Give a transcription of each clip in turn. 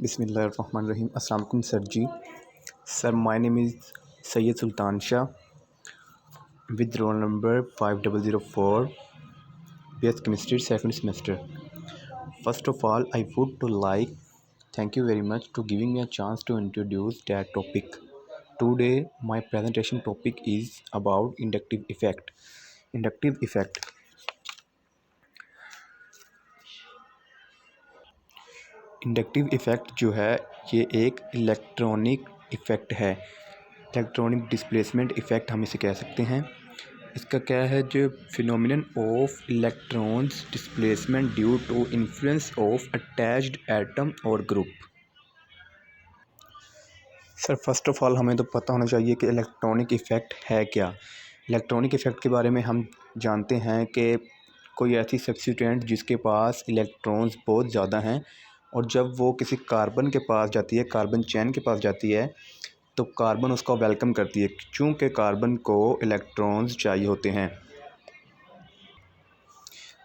बिस्मिल्लाहिर्रहमानिर्रहीम। अस्सलाम वालेकुम sir ji. Sir my name is Syed Sultan Shah with roll number 5004 BS Chemistry second semester. First of all, I would to like thank you very much to giving me a chance to introduce that topic. Today my presentation topic is about inductive effect. Inductive effect. Inductive effect जो है ये एक electronic effect है। Electronic displacement effect हम इसे कह सकते हैं। इसका क्या है, जो phenomenon of electrons displacement due to influence of attached atom और group. Sir first of all हमें तो पता होना चाहिए कि इलेक्ट्रॉनिक इफ़ेक्ट है क्या। इलेक्ट्रॉनिक इफ़ेक्ट के बारे में हम जानते हैं कि कोई ऐसी सब्स्टिट्यूएंट जिसके पास इलेक्ट्रॉन्स बहुत ज़्यादा हैं और जब वो किसी कार्बन के पास जाती है, कार्बन चेन के पास जाती है, तो कार्बन उसका वेलकम करती है, चूँकि कार्बन को इलेक्ट्रॉन्स चाहिए होते हैं।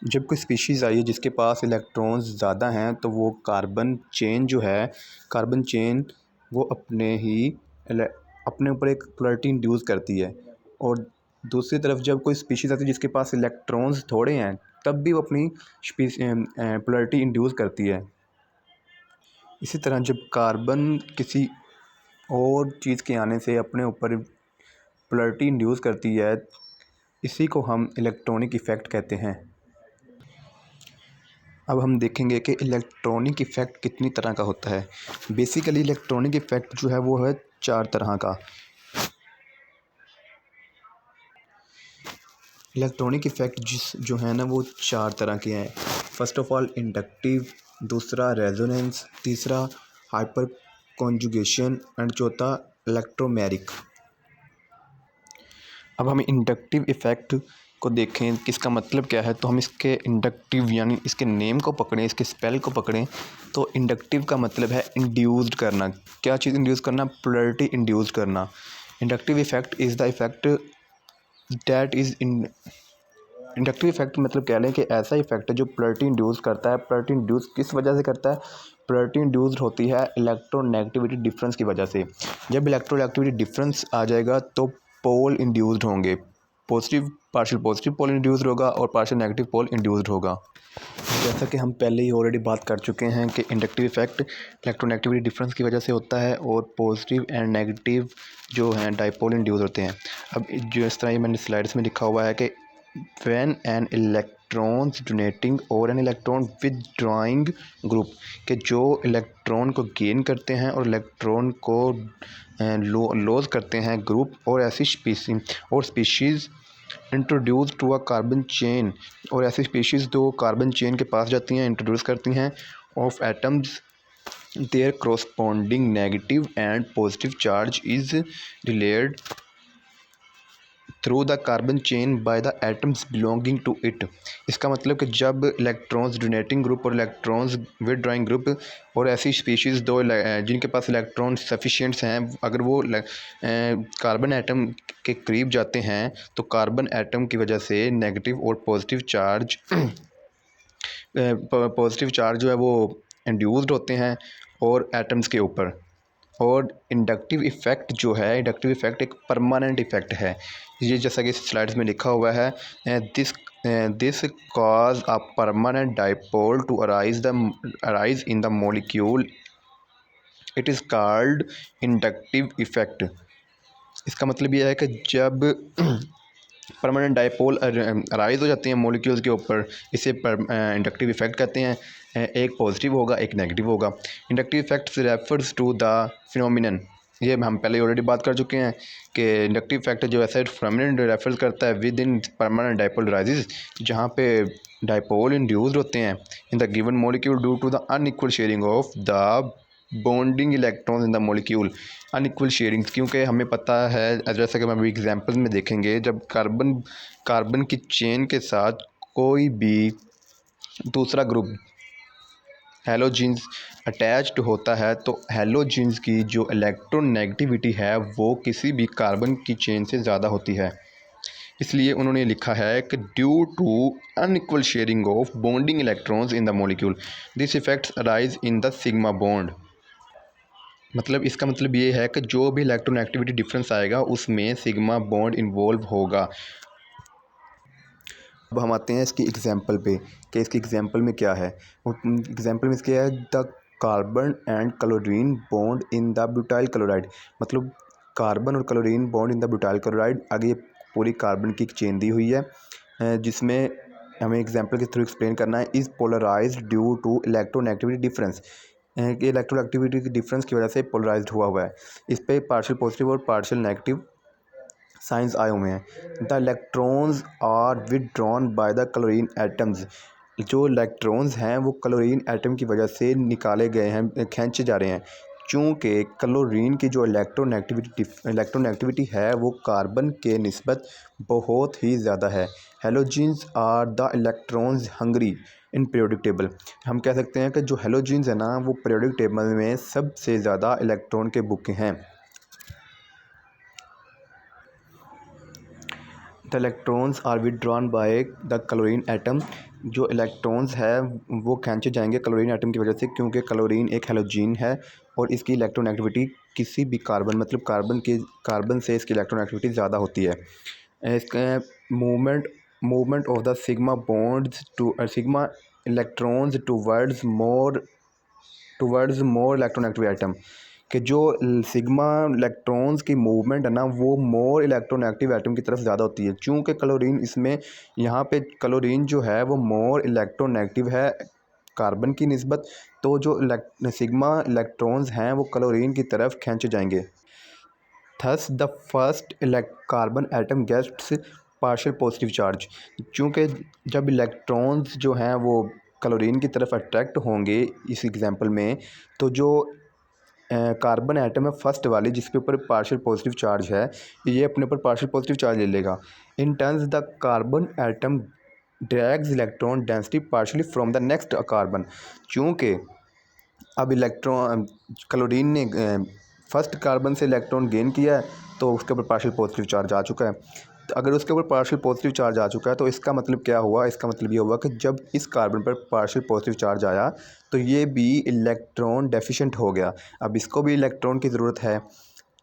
जब कोई स्पीशीज़ आई है जिसके पास इलेक्ट्रॉन्स ज़्यादा हैं तो वो कार्बन चेन जो है, कार्बन चेन वो अपने ऊपर एक पोलैरिटी इंड्यूस करती है। और दूसरी तरफ जब कोई स्पीशीज़ आती है जिसके पास इलेक्ट्रॉन्स थोड़े हैं, तब भी वो अपनी पोलैरिटी इंड्यूस करती है। इसी तरह जब कार्बन किसी और चीज़ के आने से अपने ऊपर पोलैरिटी इंड्यूस करती है, इसी को हम इलेक्ट्रॉनिक इफ़ेक्ट कहते हैं। अब हम देखेंगे कि इलेक्ट्रॉनिक इफ़ेक्ट कितनी तरह का होता है। बेसिकली इलेक्ट्रॉनिक इफ़ेक्ट जो है वो है 4 तरह का। इलेक्ट्रॉनिक इफ़ेक्ट जो है ना वो 4 तरह के हैं। फर्स्ट ऑफ ऑल इंडक्टिव, दूसरा रेजोनेंस, तीसरा हाइपर कॉन्जुगेशन एंड चौथा इलेक्ट्रोमेरिक। अब हम इंडक्टिव इफ़ेक्ट को देखें किसका मतलब क्या है, तो हम इसके इंडक्टिव यानी इसके नेम को पकड़ें, इसके स्पेल को पकड़ें, तो इंडक्टिव का मतलब है इंड्यूस्ड करना। क्या चीज़ इंड्यूस करना? पोलैरिटी इंड्यूस करना। Inductive effect is the effect that is inductive effect मतलब कह लें कि ऐसा इफ़ेक्ट है जो पोलैरिटी इंड्यूस करता है। पोलैरिटी इंड्यूस किस वजह से करता है? पोलैरिटी इंड्यूस्ड होती है इलेक्ट्रोनेगेटिविटी डिफरेंस की वजह से। जब इलेक्ट्रोनेगेटिविटी डिफरेंस आ जाएगा तो पोल इंड्यूस्ड होंगे। पार्शियल पॉजिटिव पोल इंड्यूस्ड होगा और पार्शियल नेगेटिव पोल इंड्यूस्ड होगा। जैसा कि हम पहले ही ऑलरेडी बात कर चुके हैं कि इंडक्टिव इफ़ेक्ट इलेक्ट्रोनेगेटिविटी डिफरेंस की वजह से होता है और पॉजिटिव एंड नेगेटिव जो हैं डाइपोल इंड्यूस होते हैं। अब जो इस तरह मैंने स्लाइड्स में लिखा हुआ है कि when an electrons donating और an electron withdrawing group, कि जो इलेक्ट्रॉन को गेन करते हैं और इलेक्ट्रॉन को लॉस करते हैं ग्रुप, और ऐसी species introduce to a carbon chain, और ऐसी स्पीशीज़ जो कार्बन चेन के पास जाती हैं, इंट्रोड्यूस करती हैं of atoms their corresponding negative and positive charge is relayed through the carbon chain by the atoms belonging to it. इसका मतलब कि जब इलेक्ट्रॉन्स डोनेटिंग ग्रुप और इलेक्ट्रॉन्स विदड्रॉइंग ग्रुप और ऐसी स्पीशीज़ दो जिनके पास इलेक्ट्रॉन सफिशिएंट्स हैं, अगर वो कार्बन एटम के करीब जाते हैं तो कार्बन एटम की वजह से नेगेटिव और पॉजिटिव चार्ज जो है वो इंड्यूस्ड होते हैं और एटम्स के ऊपर। और इंडक्टिव इफ़ेक्ट जो है, इंडक्टिव इफ़ेक्ट एक परमानेंट इफ़ेक्ट है। ये जैसा कि स्लाइड्स में लिखा हुआ है, this cause a permanent dipole to arise in the molecule, it is called inductive effect. इसका मतलब यह है कि जब परमानेंट डाइपोल अराइज हो जाती हैं मॉलिक्यूल्स के ऊपर, इसे इंडक्टिव इफ़ेक्ट कहते हैं। एक पॉजिटिव होगा, एक नेगेटिव होगा। Inductive effect refers to the phenomenon, ये हम पहले ऑलरेडी बात कर चुके हैं कि इंडक्टिव इफ़ेक्ट जो ऐसा फिनोमिनन रेफर करता है with in permanent dipole arises, जहाँ पे डाइपोल इंड्यूस्ड होते हैं in the given molecule due to the unequal sharing of the bonding electrons in the molecule. Unequal sharings, क्योंकि हमें पता है, जैसा कि हम अभी एग्जांपल्स में देखेंगे, जब कार्बन की चेन के साथ कोई भी दूसरा ग्रुप हैलोजेंस अटैच्ड होता है तो हैलोजेंस की जो इलेक्ट्रोनेगेटिविटी है वो किसी भी कार्बन की चेन से ज़्यादा होती है। इसलिए उन्होंने लिखा है कि due to unequal sharing of bonding electrons in the molecule, this effects arise in the sigma bond. मतलब इसका मतलब ये है कि जो भी इलेक्ट्रोनेगेटिविटी डिफरेंस आएगा उसमें सिग्मा बॉन्ड इन्वॉल्व होगा। अब हम आते हैं इसकी एग्जांपल पे कि इसकी एग्जांपल में क्या है। एग्जांपल में इसके है the carbon and chlorine bond in the butyl chloride. मतलब कार्बन और chlorine bond in the butyl chloride. आगे ये पूरी कार्बन की एक चेन दी हुई है जिसमें हमें एग्जांपल के थ्रू एक्सप्लेन करना है। Is polarized due to electronegativity difference. कि इलेक्ट्रोनेगेटिविटी की डिफरेंस की वजह से पोलराइज्ड हुआ है। इस पर पार्शियल पॉजिटिव और पार्शियल नेगेटिव साइंस आए हुए हैं। The electrons are withdrawn by the chlorine atoms. जो इलेक्ट्रॉन्स हैं वो क्लोरीन एटम की वजह से निकाले गए हैं, खींचे जा रहे हैं। चूँकि क्लोरीन की जो इलेक्ट्रोनेगेटिविटी है वो कार्बन के निस्बत बहुत ही ज़्यादा है। Halogens are the electrons hungry in periodic table. हम कह सकते हैं कि जो हेलोजीन्स है ना वो पीरियोडिक टेबल में सबसे ज़्यादा इलेक्ट्रॉन के बुके हैं। The electrons are withdrawn by the chlorine atom. जो इलेक्ट्रॉन्स है वो खींचे जाएंगे क्लोरीन एटम की वजह से, क्योंकि क्लोरीन एक हेलोजीन है और इसकी इलेक्ट्रोनेगेटिविटी किसी भी कार्बन मतलब कार्बन से इसकी इलेक्ट्रोनेगेटिविटी ज़्यादा होती है। इसके movement of the sigma bonds to sigma electrons towards more electronegative atom. कि जो सिग्मा इलेक्ट्रॉन्स की मूवमेंट है ना वो मोर इलेक्ट्रोनेगेटिव एटम की तरफ ज़्यादा होती है। चूँकि क्लोरीन इसमें यहाँ पे क्लोरीन जो है वो मोर इलेक्ट्रोनेगेटिव है कार्बन की निस्बत, तो जो सिग्मा इलेक्ट्रॉन्स हैं वो क्लोरीन की तरफ खींचे जाएंगे। Thus the first carbon atom gets partial positive charge. चूँकि जब इलेक्ट्रॉन्स जो हैं वो क्लोरीन की तरफ अट्रैक्ट होंगे इस एग्जांपल में, तो जो कार्बन एटम है फर्स्ट वाली जिसके ऊपर पार्शियल पॉजिटिव चार्ज है, ये अपने ऊपर पार्शियल पॉजिटिव चार्ज ले लेगा। In turns the carbon atom drags electron density partially from the next carbon. चूँकि अब क्लोरीन ने फर्स्ट कार्बन से इलेक्ट्रॉन गेन किया है तो उसके ऊपर पार्शियल पॉजिटिव चार्ज आ चुका है। तो अगर उसके ऊपर पार्शियल पॉजिटिव चार्ज आ चुका है तो इसका मतलब क्या हुआ, इसका मतलब ये हुआ कि जब इस कार्बन पर पार्शियल पॉजिटिव चार्ज आया तो ये भी इलेक्ट्रॉन डेफिशिएंट हो गया। अब इसको भी इलेक्ट्रॉन की ज़रूरत है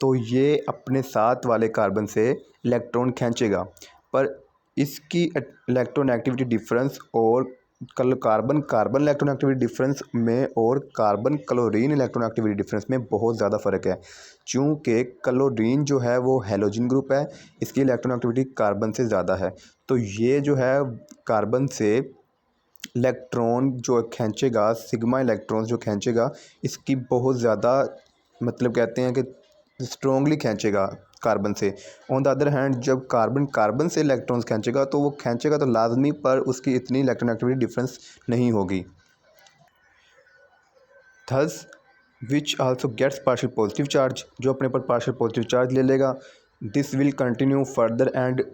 तो ये अपने साथ वाले कार्बन से इलेक्ट्रॉन खींचेगा, पर इसकी इलेक्ट्रोनेगेटिविटी डिफरेंस और कार्बन कार्बन इलेक्ट्रोनेगेटिविटी डिफरेंस में और कार्बन क्लोरीन इलेक्ट्रोनेगेटिविटी डिफरेंस में बहुत ज़्यादा फ़र्क है। चूँकि क्लोरीन जो है वो हैलोजन ग्रुप है, इसकी इलेक्ट्रोनेगेटिविटी कार्बन से ज़्यादा है, तो ये जो है कार्बन से इलेक्ट्रॉन जो खींचेगा, सिग्मा इलेक्ट्रॉन जो खींचेगा इसकी बहुत ज़्यादा मतलब कहते हैं कि स्ट्रॉन्गली खींचेगा कार्बन से। ऑन द अदर हैंड जब कार्बन से इलेक्ट्रॉन्स खींचेगा तो वो खींचेगा तो लाजमी, पर उसकी इतनी इलेक्ट्रोनेगेटिविटी डिफरेंस नहीं होगी। Thus which also gets partial positive charge, जो अपने पर पार्शियल पॉजिटिव चार्ज ले लेगा। This will continue further and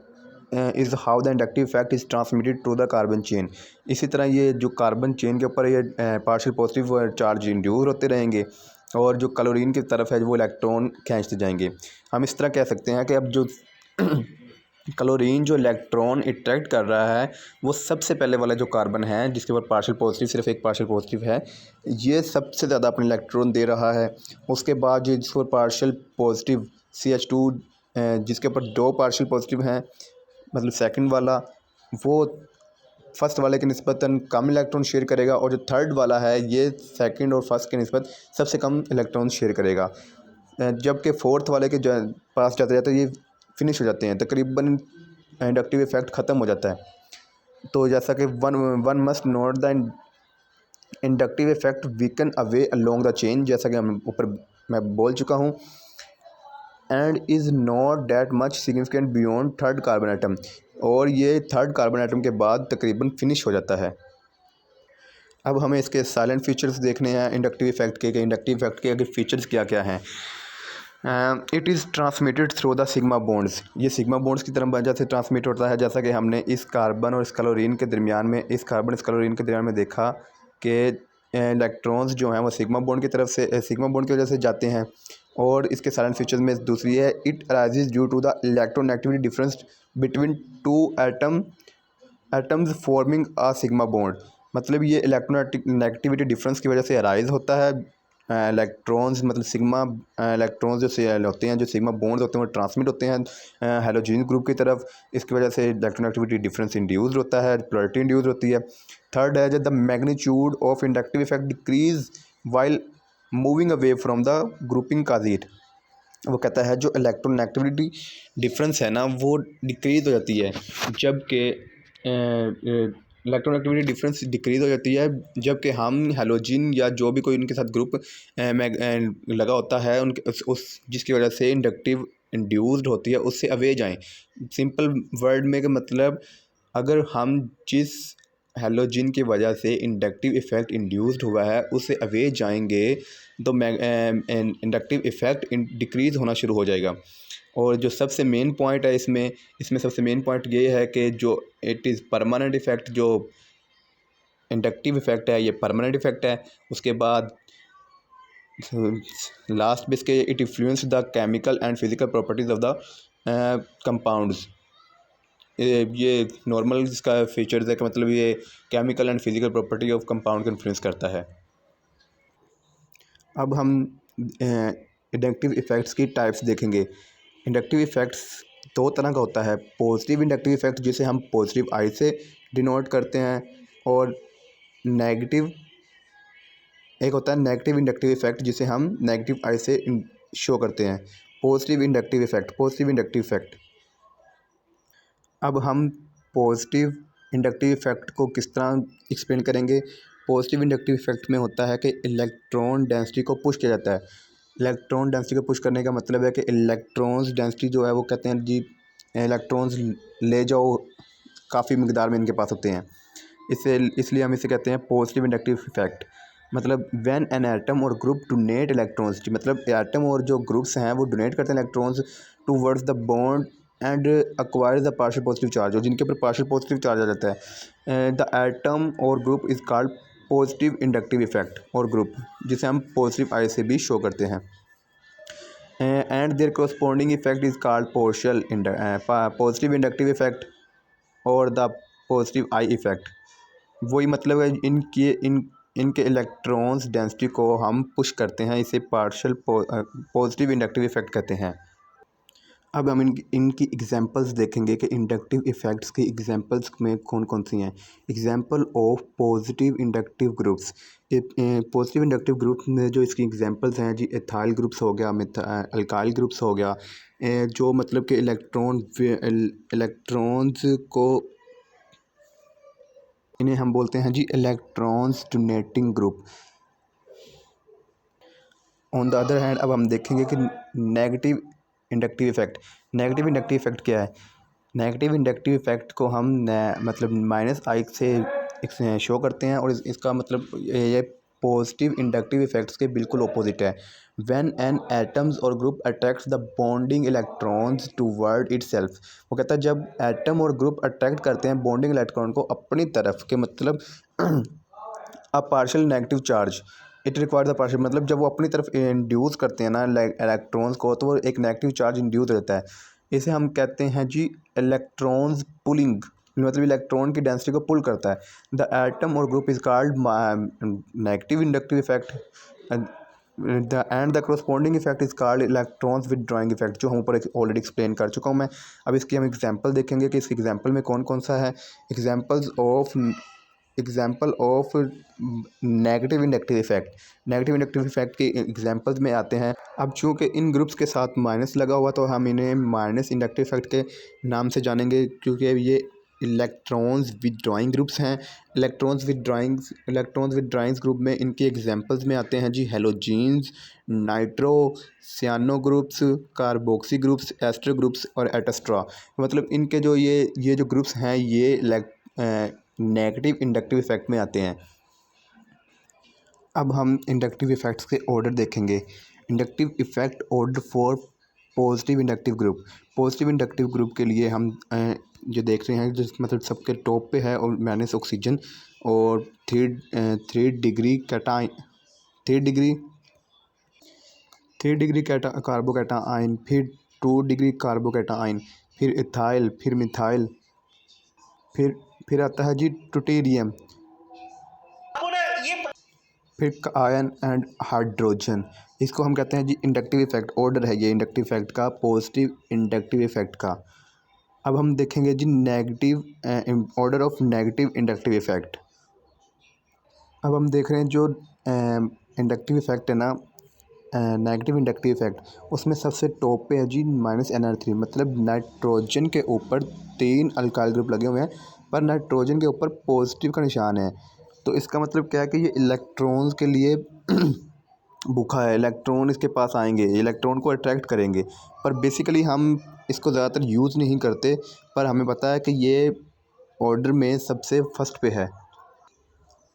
is how the inductive effect is transmitted to the carbon chain. इसी तरह ये जो कार्बन चेन के ऊपर ये पार्शियल पॉजिटिव चार्ज इंड्यूस होते रहेंगे और जो क्लोरीन की तरफ है वो इलेक्ट्रॉन खींचते जाएंगे। हम इस तरह कह सकते हैं कि अब जो क्लोरीन जो इलेक्ट्रॉन अट्रैक्ट कर रहा है वो सबसे पहले वाला जो कार्बन है जिसके ऊपर पार्शियल पॉजिटिव सिर्फ एक पार्शियल पॉजिटिव है, ये सबसे ज़्यादा अपने इलेक्ट्रॉन दे रहा है। उसके बाद जो जिसके ऊपर पार्शियल पॉजिटिव CH2 जिसके ऊपर दो पार्शियल पॉजिटिव हैं, मतलब सेकंड वाला वो फर्स्ट वाले के निस्बतन कम इलेक्ट्रॉन शेयर करेगा, और जो थर्ड वाला है ये सेकंड और फर्स्ट के निस्बत सबसे कम इलेक्ट्रॉन शेयर करेगा। जबकि फोर्थ वाले के पास जाते जाते ये फिनिश हो जाते हैं, तकरीबन इंडक्टिव इफेक्ट ख़त्म हो जाता है। तो जैसा कि one must note the inductive effect weaken away along the chain, जैसा कि हम ऊपर मैं बोल चुका हूँ, and is not that much significant beyond third carbon atom, और ये थर्ड कार्बन एटम के बाद तकरीबन फिनिश हो जाता है। अब हमें इसके साइलेंट फीचर्स देखने हैं इंडक्टिव इफेक्ट के, इंडक्टिव इफेक्ट के अगर फीचर्स क्या क्या हैं। It is transmitted through the sigma bonds, ये सिग्मा बॉन्ड्स की तरफ वजह से ट्रांसमिट होता है, जैसा कि हमने इस कार्बन और इस क्लोरीन के दरमियान में देखा कि इलेक्ट्रॉन्स जो हैं वो सिग्मा बॉन्ड की तरफ से सिग्मा बॉन्ड की वजह से जाते हैं। और इसके साइलेंट फीचर्स में दूसरी है, it arises due to the electronegativity difference between two atoms forming a sigma bond. मतलब ये इलेक्ट्रोनेगेटिविटी डिफरेंस की वजह से अराइज होता है इलेक्ट्रॉन्स मतलब सिग्मा इलेक्ट्रॉन्स जो से होते हैं, जो सिग्मा बॉन्ड्स होते हैं वो ट्रांसमिट होते हैं हेलोजन ग्रुप की तरफ। इसकी वजह से इलेक्ट्रोनेगेटिविटी डिफरेंस इंड्यूस्ड होता है, पोलैरिटी इंड्यूस होती है। थर्ड है जब the magnitude of inductive effect decrease while moving away from the grouping causing it. वो कहता है जो इलेक्ट्रोनेगेटिविटी डिफरेंस है ना वो डिक्रीज हो जाती है जबकि इलेक्ट्रोनेगेटिविटी डिफरेंस डिक्रीज हो जाती है जबकि हम हेलोजन या जो भी कोई उनके साथ ग्रुप लगा होता है उनके उस जिसकी वजह से इंडक्टिव इंड्यूस्ड होती है उससे अवे जाएं। सिंपल वर्ड में का मतलब अगर हम जिस हेलोजन की वजह से इंडक्टिव इफ़ेक्ट इंड्यूस्ड हुआ है उससे अवे जाएंगे तो इंडक्टिव इफ़ेक्ट डिक्रीज़ होना शुरू हो जाएगा। और जो सबसे मेन पॉइंट है इसमें सबसे मेन पॉइंट ये है कि जो इट इज़ परमानेंट इफ़ेक्ट, जो इंडक्टिव इफ़ेक्ट है ये परमानेंट इफ़ेक्ट है। उसके बाद लास्ट बेस के it influence the chemical and physical properties of the compounds. ये नॉर्मल इसका फीचर्स है कि मतलब ये chemical and physical property of compound को इन्फ्लुएंस करता है। अब हम इंडक्टिव इफ़ेक्ट्स की टाइप्स देखेंगे। इंडक्टिव इफ़ेक्ट्स दो तरह का होता है, पॉजिटिव इंडक्टिव इफ़ेक्ट जिसे हम पॉजिटिव आई से डिनोट करते हैं, और नेगेटिव एक होता है नेगेटिव इंडक्टिव इफ़ेक्ट जिसे हम नेगेटिव आई से शो करते हैं। Positive inductive effect. अब हम पॉजिटिव इंडक्टिव इफ़ेक्ट को किस तरह एक्सप्लेन करेंगे। पॉजिटिव इंडक्टिव इफ़ेक्ट में होता है कि इलेक्ट्रॉन डेंसिटी को पुश किया जाता है। इलेक्ट्रॉन डेंसिटी को पुश करने का मतलब है कि इलेक्ट्रॉन्स डेंसिटी जो है वो कहते हैं जी इलेक्ट्रॉन्स ले जाओ, काफ़ी मकदार में इनके पास होते हैं, इसलिए हम इसे कहते हैं पॉजिटिव इंडक्टिव इफ़ेक्ट। मतलब व्हेन एन एटम और ग्रुप डोनेट इलेक्ट्रॉन्स, मतलब एटम और जो ग्रुप्स हैं वो डोनेट करते हैं electrons towards the bond and acquire the partial positive charge, और जिनके ऊपर पार्शियल पॉजिटिव चार्ज आ जाता है। द एटम और group is called positive inductive effect, और ग्रुप जिसे हम पॉजिटिव आई से भी शो करते हैं। And their corresponding effect is called positive inductive effect और द पॉजिटिव आई इफ़ेक्ट। वही मतलब है इनके इलेक्ट्रॉन्स डेंसिटी को हम पुश करते हैं, इसे पार्शियल पॉजिटिव इंडक्टिव इफ़ेक्ट कहते हैं। अब हम इनकी एग्जांपल्स देखेंगे कि इंडक्टिव इफ़ेक्ट्स की एग्जांपल्स में कौन कौन सी हैं। Example of positive inductive groups. Positive inductive group में जो इसकी एग्जांपल्स हैं जी एथाइल ग्रुप्स हो गया, अल्काइल ग्रुप्स हो गया, जो मतलब कि इलेक्ट्रॉन्स को इन्हें हम बोलते हैं जी electrons donating group. On the other hand अब हम देखेंगे कि नेगेटिव इंडक्टिव इफ़ेक्ट क्या है। नेगेटिव इंडक्टिव इफ़ेक्ट को हम मतलब माइनस आई से शो करते हैं, और इसका मतलब ये पॉजिटिव इंडक्टिव इफ़ेक्ट्स के बिल्कुल अपोजिट है। व्हेन एन एटम्स और group attracts the bonding electrons toward itself. वो कहता है जब एटम और ग्रुप अट्रैक्ट करते हैं बॉन्डिंग इलेक्ट्रॉन को अपनी तरफ के मतलब a partial negative charge it requires the partial, मतलब जब वो अपनी तरफ इंड्यूस करते हैं ना इलेक्ट्रॉन्स को तो वो एक नेगेटिव चार्ज इंड्यूस रहता है। इसे हम कहते हैं जी इलेक्ट्रॉन्स पुलिंग, मतलब इलेक्ट्रॉन की डेंसिटी को पुल करता है। द एटम और group is called negative inductive effect and the corresponding effect is called electrons withdrawing effect, जो हम ऊपर ऑलरेडी एक्सप्लेन कर चुका हूँ मैं। अब इसकी हम एग्जांपल देखेंगे कि इस एग्जांपल में कौन कौन सा है। Example of negative inductive effect के एग्जांपल्स में आते हैं। अब चूँकि इन ग्रुप्स के साथ माइनस लगा हुआ तो हम इन्हें माइनस इंडक्टिव इफेक्ट के नाम से जानेंगे, क्योंकि ये इलेक्ट्रॉन्स विदड्रॉइंग ग्रुप्स हैं। इलेक्ट्रॉन्स विदड्रॉइंग ग्रुप में इनके एग्जांपल्स में आते हैं जी halogens, nitro, cyano groups, carboxy groups, ester groups और एटस्ट्रा। मतलब इनके जो ये जो ग्रुप्स हैं ये नेगेटिव इंडक्टिव इफ़ेक्ट में आते हैं। अब हम इंडक्टिव इफ़ेक्ट्स के ऑर्डर देखेंगे। Inductive effect order for positive inductive group के लिए हम जो देख रहे हैं जिस मतलब सबके टॉप पे है और माइनस ऑक्सीजन, और थ्री डिग्री कार्बोकैटायन, फिर 2 डिग्री कार्बोकैटायन, फिर इथाइल, फिर मिथाइल, फिर आता है जी ट्यूटेरियम। फिर आयन एंड हाइड्रोजन, इसको हम कहते हैं जी इंडक्टिव इफेक्ट। ऑर्डर है ये इंडक्टिव इफेक्ट का, पॉजिटिव इंडक्टिव इफेक्ट का। अब हम देखेंगे जी negative order of negative inductive effect. अब हम देख रहे हैं जो इंडक्टिव इफेक्ट है ना, नेगेटिव इंडक्टिव इफेक्ट, उसमें सबसे टॉप पे है जी -NR3, मतलब नाइट्रोजन के ऊपर 3 अल्काइल ग्रुप लगे हुए हैं पर नाइट्रोजन के ऊपर पॉजिटिव का निशान है। तो इसका मतलब क्या है कि ये इलेक्ट्रॉन्स के लिए भूखा है, इलेक्ट्रॉन इसके पास आएंगे, इलेक्ट्रॉन को अट्रैक्ट करेंगे। पर बेसिकली हम इसको ज़्यादातर यूज़ नहीं करते, पर हमें पता है कि ये ऑर्डर में सबसे फर्स्ट पे है।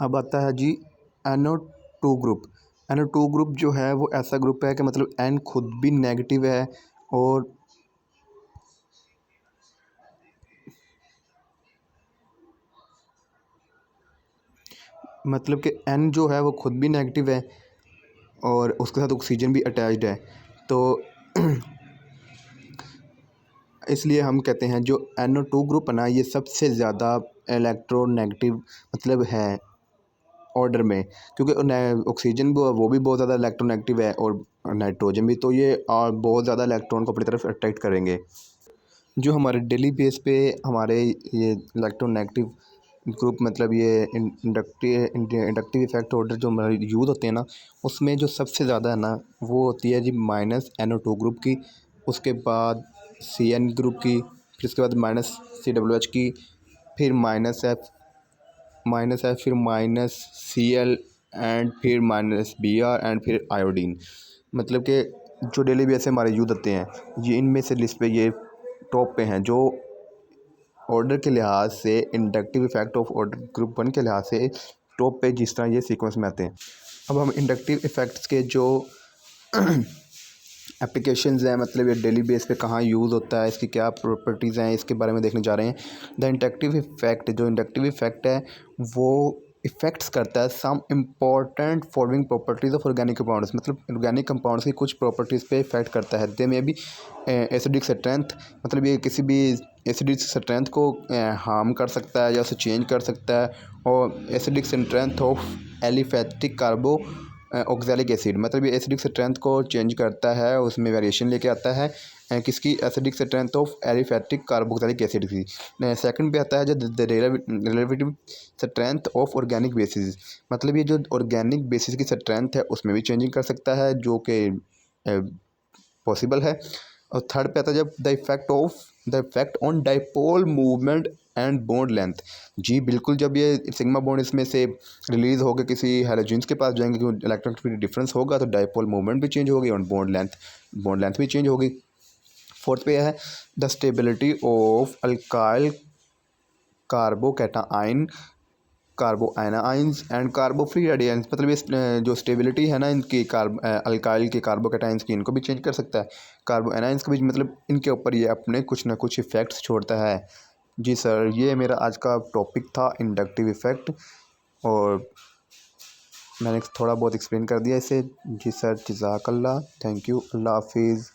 अब आता है जी NO2 ग्रुप। NO2 ग्रुप जो है वो ऐसा ग्रुप है कि मतलब N खुद भी नेगेटिव है और मतलब कि N जो है वो खुद भी नेगेटिव है और उसके साथ ऑक्सीजन भी अटैच्ड है। तो इसलिए हम कहते हैं जो NO2 ग्रुप है ना, ये सबसे ज़्यादा इलेक्ट्रोनेगेटिव मतलब है ऑर्डर में, क्योंकि ऑक्सीजन वो भी बहुत ज़्यादा इलेक्ट्रोनेगेटिव है और नाइट्रोजन भी, तो ये बहुत ज़्यादा इलेक्ट्रॉन को अपनी तरफ अट्रैक्ट करेंगे। जो हमारे डेली बेस पे हमारे ये इलेक्ट्रोनेगेटिव ग्रुप मतलब ये इंडक्टिव इफेक्ट ऑर्डर जो हमारे यूज़ होते हैं ना, उसमें जो सबसे ज़्यादा है ना वो होती है जी -NO2 ग्रुप की, उसके बाद CN ग्रुप की, फिर उसके बाद -COOH की, फिर -F फिर -Cl एंड फिर -Br एंड फिर आयोडीन। मतलब कि जो डेली बेस से हमारे यूज़ होते हैं, ये इनमें से लिस्ट पे ये टॉप पे हैं जो ऑर्डर के लिहाज से inductive effect of order group 1 के लिहाज से टॉप पे जिस तरह ये सीक्वेंस में आते हैं। अब हम इंडक्टिव इफेक्ट्स के जो एप्लीकेशंस हैं, मतलब ये डेली बेस पे कहाँ यूज़ होता है, इसकी क्या प्रॉपर्टीज़ हैं, इसके बारे में देखने जा रहे हैं। द इंडक्टिव इफेक्ट, जो इंडक्टिव इफेक्ट है वो इफ़ेक्ट्स करता है some important forming properties of organic compounds, मतलब ऑर्गेनिक कंपाउंड्स की कुछ प्रॉपर्टीज़ पे इफेक्ट करता है। दे में भी एसिडिक स्ट्रेंथ, मतलब ये किसी भी एसिडिक स्ट्रेंथ को हार्म कर सकता है या उसे चेंज कर सकता है। और acidic strength of aliphatic कार्बो oxalic acid, मतलब ये एसिडिक स्ट्रेंथ को चेंज करता है, उसमें वेरिएशन लेके आता है किसकी, acidic strength of aliphatic carboxylic acid की। सेकंड पे आता है जो the relative strength of organic basis, मतलब ये जो ऑर्गेनिक बेसिस की स्ट्रेंथ है उसमें भी चेंजिंग कर सकता है, जो कि पॉसिबल है। और थर्ड पे आता है जब the effect on dipole movement and bond length. जी बिल्कुल, जब ये सिग्मा बॉन्ड इसमें से रिलीज़ होकर किसी हैलोजेंस के पास जाएंगे, क्योंकि इलेक्ट्रॉनिक डिफरेंस होगा तो डाइपोल मूवमेंट भी चेंज होगी और बॉन्ड लेंथ भी चेंज होगी। फोर्थ पे है the stability of alkyl carbocation carbanions and carbo free radians, मतलब ये जो स्टेबिलिटी है ना इनकी अल्काइल के कार्बोकैटाइंस की, इनको भी चेंज कर सकता है। कार्बोआनाइंस का भी मतलब इनके ऊपर ये अपने कुछ ना कुछ इफ़ेक्ट्स छोड़ता है। जी सर, ये मेरा आज का टॉपिक था इंडक्टिव इफ़ेक्ट, और मैंने थोड़ा बहुत एक्सप्लेन कर दिया इसे। जी सर, जज़ाकल्लाह, थैंक यू, अल्लाह हाफिज़।